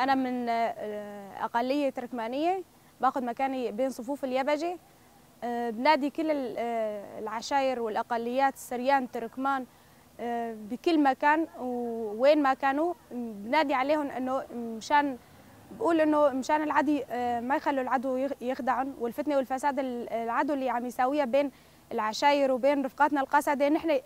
أنا من أقلية تركمانية، باخذ مكاني بين صفوف اليبجة. بنادي كل العشائر والأقليات السريان تركمان بكل مكان ووين ما كانوا، بنادي عليهم إنه بقول إنه مشان العدو ما يخلوا العدو يخدعهم، والفتنة والفساد العدو اللي عم يساويها بين العشائر وبين رفقاتنا القسدة. نحن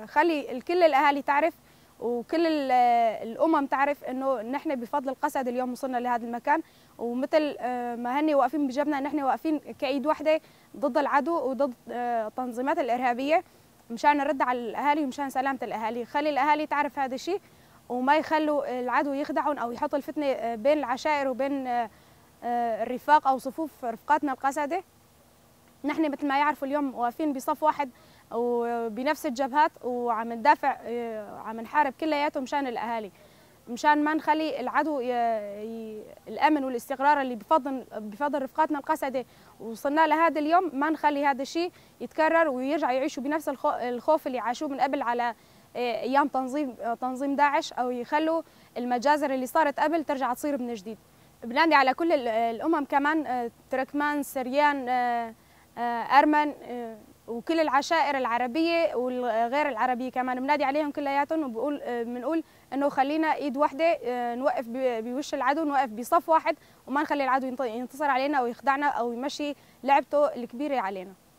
خلي كل الأهالي تعرف وكل الأمم تعرف إنه نحن بفضل القسد اليوم وصلنا لهذا المكان، ومثل ما هني واقفين بجبنا نحن واقفين كإيد واحدة ضد العدو وضد التنظيمات الإرهابية، مشان نرد على الأهالي ومشان سلامة الأهالي. خلي الأهالي تعرف هذا الشيء وما يخلوا العدو يخدعهم أو يحطوا الفتنة بين العشائر وبين الرفاق أو صفوف رفقاتنا القسدة. نحن مثل ما يعرفوا اليوم واقفين بصف واحد وبنفس الجبهات وعم ندافع، عم نحارب كلياتهم مشان الأهالي، مشان ما نخلي العدو الأمن والاستقرار اللي بفضل رفقاتنا القسدة وصلنا لهذا اليوم، ما نخلي هذا الشيء يتكرر ويرجع يعيشوا بنفس الخوف اللي عاشوه من قبل على أيام تنظيم داعش، أو يخلوا المجازر اللي صارت قبل ترجع تصير من جديد. بنادي على كل الأمم كمان، تركمان، سريان، أرمن، وكل العشائر العربية والغير العربية كمان، بنادي عليهم كلياتهم بنقول إنه خلينا إيد واحدة، نوقف بوش العدو، نوقف بصف واحد، وما نخلي العدو ينتصر علينا أو يخدعنا أو يمشي لعبته الكبيرة علينا.